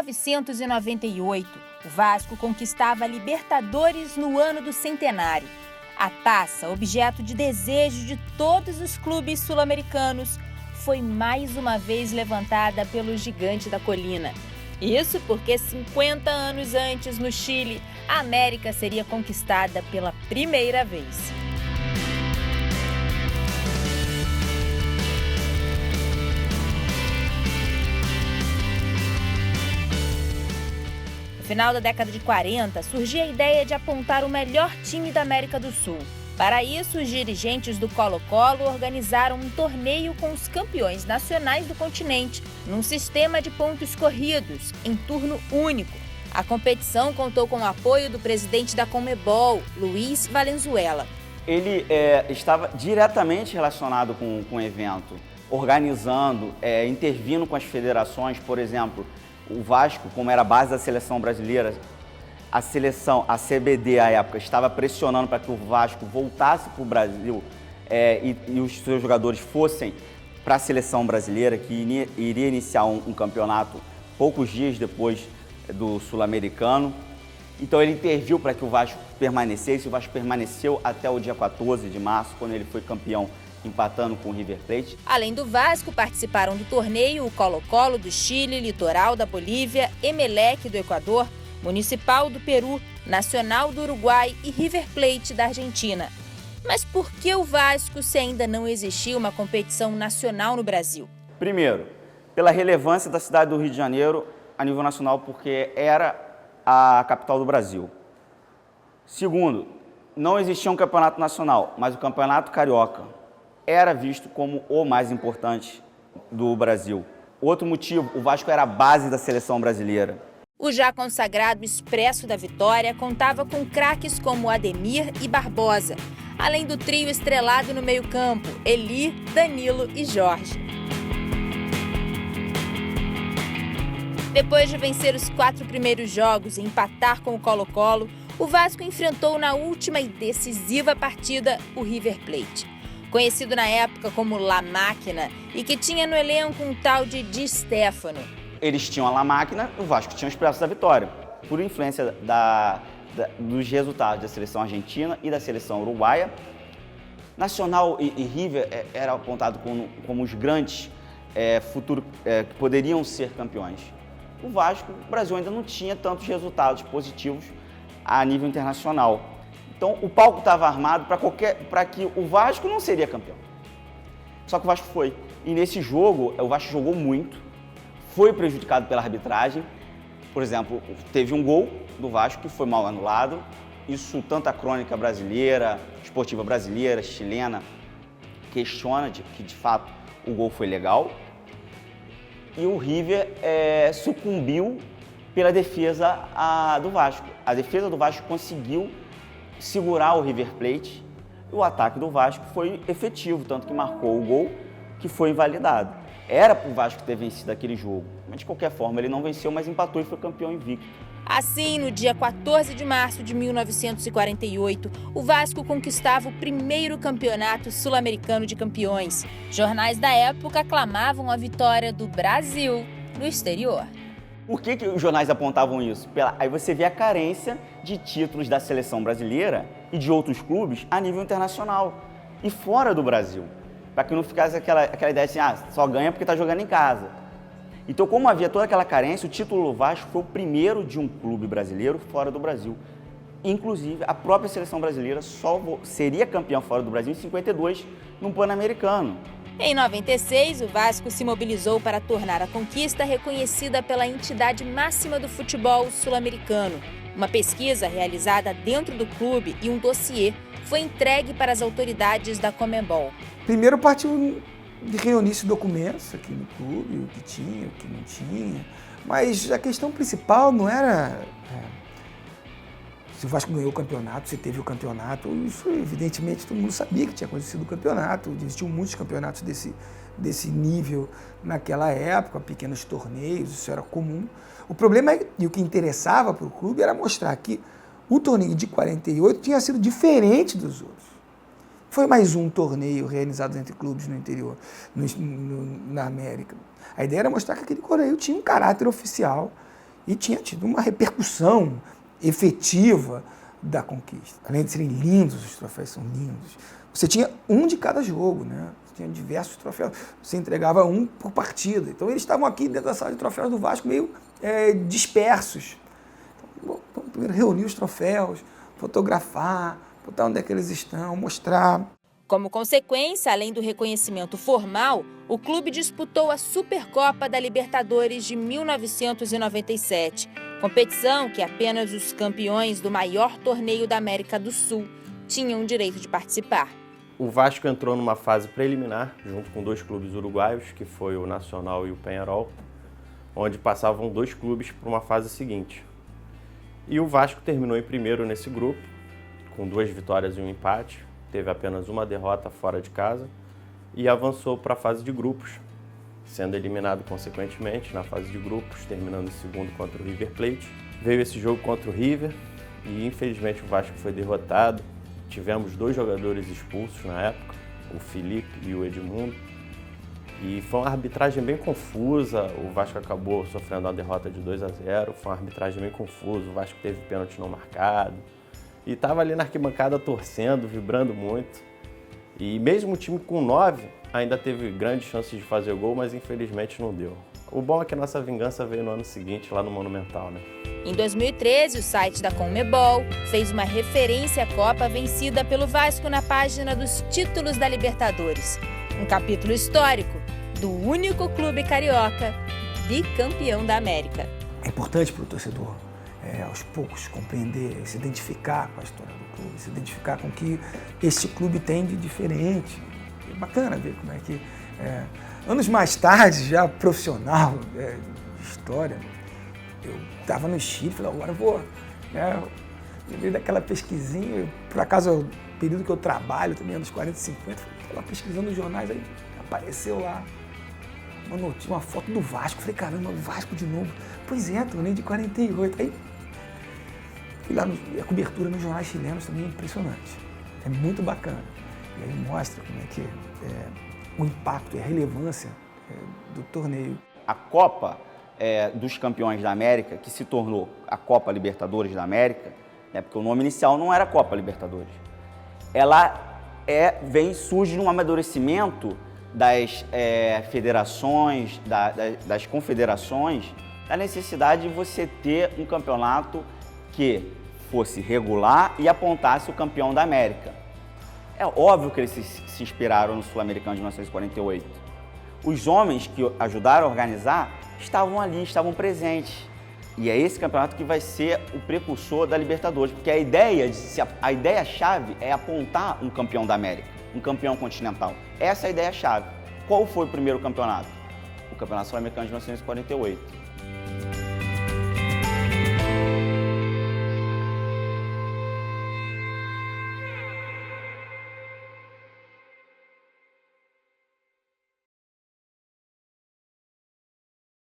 1998, o Vasco conquistava a Libertadores no ano do centenário. A taça, objeto de desejo de todos os clubes sul-americanos, foi mais uma vez levantada pelo gigante da colina. Isso porque 50 anos antes, no Chile, a América seria conquistada pela primeira vez. No final da década de 40, surgia a ideia de apontar o melhor time da América do Sul. Para isso, os dirigentes do Colo-Colo organizaram um torneio com os campeões nacionais do continente, num sistema de pontos corridos, em turno único. A competição contou com o apoio do presidente da Conmebol, Luiz Valenzuela. Ele estava diretamente relacionado com o evento, organizando, intervindo com as federações, por exemplo, o Vasco, como era a base da seleção brasileira, a CBD à época, estava pressionando para que o Vasco voltasse para o Brasil e os seus jogadores fossem para a seleção brasileira, que iria iniciar um campeonato poucos dias depois do Sul-Americano. Então ele interviu para que o Vasco permanecesse, o Vasco permaneceu até o dia 14 de março, quando ele foi campeão, empatando com o River Plate. Além do Vasco, participaram do torneio o Colo-Colo do Chile, Litoral da Bolívia, Emelec do Equador, Municipal do Peru, Nacional do Uruguai e River Plate da Argentina. Mas por que o Vasco se ainda não existia uma competição nacional no Brasil? Primeiro, pela relevância da cidade do Rio de Janeiro a nível nacional, porque era a capital do Brasil. Segundo, não existia um campeonato nacional, mas o Campeonato Carioca era visto como o mais importante do Brasil. Outro motivo, o Vasco era a base da seleção brasileira. O já consagrado Expresso da Vitória contava com craques como Ademir e Barbosa, além do trio estrelado no meio-campo, Eli, Danilo e Jorge. Depois de vencer os 4 primeiros jogos e empatar com o Colo-Colo, o Vasco enfrentou na última e decisiva partida o River Plate. Conhecido na época como La Máquina e que tinha no elenco um tal de Di Stéfano. Eles tinham a La Máquina, o Vasco tinha o Expresso da Vitória, por influência dos resultados da seleção argentina e da seleção uruguaia. Nacional e River eram apontados como os grandes futuros que poderiam ser campeões. O Vasco, o Brasil ainda não tinha tantos resultados positivos a nível internacional. Então, o palco estava armado para que o Vasco não seria campeão. Só que o Vasco foi. E nesse jogo, o Vasco jogou muito, foi prejudicado pela arbitragem. Por exemplo, teve um gol do Vasco que foi mal anulado. Isso tanto a crônica brasileira, esportiva brasileira, chilena, questiona que, de fato, o gol foi legal. E o River sucumbiu pela defesa do Vasco. A defesa do Vasco conseguiu segurar o River Plate. O ataque do Vasco foi efetivo, tanto que marcou o gol que foi invalidado. Era para o Vasco ter vencido aquele jogo, mas de qualquer forma ele não venceu, mas empatou e foi campeão invicto. Assim, no dia 14 de março de 1948, o Vasco conquistava o primeiro campeonato sul-americano de campeões. Jornais da época aclamavam a vitória do Brasil no exterior. Por que os jornais apontavam isso? Aí você vê a carência de títulos da seleção brasileira e de outros clubes a nível internacional e fora do Brasil. Para que não ficasse aquela ideia assim, só ganha porque está jogando em casa. Então, como havia toda aquela carência, o título do Vasco foi o primeiro de um clube brasileiro fora do Brasil. Inclusive, a própria seleção brasileira só seria campeã fora do Brasil em 52, num Pan-Americano. Em 96, o Vasco se mobilizou para tornar a conquista reconhecida pela entidade máxima do futebol sul-americano. Uma pesquisa realizada dentro do clube e um dossiê foi entregue para as autoridades da Conmebol. Primeiro partiu de reunir-se documentos aqui no clube, o que tinha, o que não tinha. Mas a questão principal não era se o Vasco ganhou o campeonato, se teve o campeonato. Isso, evidentemente, todo mundo sabia que tinha acontecido o campeonato. Existiam muitos campeonatos desse nível naquela época, pequenos torneios, isso era comum. O problema e o que interessava para o clube era mostrar que o torneio de 48 tinha sido diferente dos outros. Foi mais um torneio realizado entre clubes no interior, na América. A ideia era mostrar que aquele torneio tinha um caráter oficial, E tinha tido uma repercussão efetiva da conquista. Além de serem lindos, os troféus são lindos. Você tinha um de cada jogo, né? Você tinha diversos troféus. Você entregava um por partida. Então eles estavam aqui dentro da sala de troféus do Vasco meio dispersos. Então, primeiro reunir os troféus, fotografar, botar onde é que eles estão, mostrar. Como consequência, além do reconhecimento formal, o clube disputou a Supercopa da Libertadores de 1997, competição que apenas os campeões do maior torneio da América do Sul tinham o direito de participar. O Vasco entrou numa fase preliminar, junto com 2 clubes uruguaios, que foi o Nacional e o Peñarol, onde passavam 2 clubes para uma fase seguinte. E o Vasco terminou em primeiro nesse grupo, com 2 vitórias e um empate, teve apenas uma derrota fora de casa e avançou para a fase de grupos, sendo eliminado consequentemente na fase de grupos, terminando em segundo contra o River Plate. Veio esse jogo contra o River e infelizmente o Vasco foi derrotado. Tivemos 2 jogadores expulsos na época, o Felipe e o Edmundo, e foi uma arbitragem bem confusa. O Vasco acabou sofrendo uma derrota de 2-0, foi uma arbitragem bem confusa, o Vasco teve pênalti não marcado. E estava ali na arquibancada torcendo, vibrando muito. E mesmo o time com 9 ainda teve grandes chances de fazer gol, mas infelizmente não deu. O bom é que a nossa vingança veio no ano seguinte, lá no Monumental, né? Em 2013, o site da Conmebol fez uma referência à Copa vencida pelo Vasco na página dos títulos da Libertadores. Um capítulo histórico do único clube carioca bicampeão da América. É importante para o torcedor, aos poucos, compreender, se identificar com a história do clube, se identificar com o que esse clube tem de diferente. É bacana ver como é que... Anos mais tarde, já profissional de história, eu estava no Chile e falei, agora eu vou... No meio daquela pesquisinha, por acaso, o período que eu trabalho, também anos 40 e 50, fui lá pesquisando nos jornais, aí apareceu lá uma notícia, uma foto do Vasco. Falei, caramba, o Vasco de novo. Pois é, torneio de 48. Aí fui lá, a cobertura nos jornais chilenos também é impressionante. É muito bacana. E aí mostra como é que o impacto e a relevância do torneio. A Copa dos Campeões da América, que se tornou a Copa Libertadores da América, porque o nome inicial não era Copa Libertadores, ela surge num amadurecimento das federações, das confederações, da necessidade de você ter um campeonato que fosse regular e apontasse o campeão da América. É óbvio que eles se inspiraram no Sul-Americano de 1948. Os homens que ajudaram a organizar estavam ali, estavam presentes. E é esse campeonato que vai ser o precursor da Libertadores, porque a ideia-chave é apontar um campeão da América, um campeão continental. Essa é a ideia-chave. Qual foi o primeiro campeonato? O Campeonato Sul-Americano de 1948.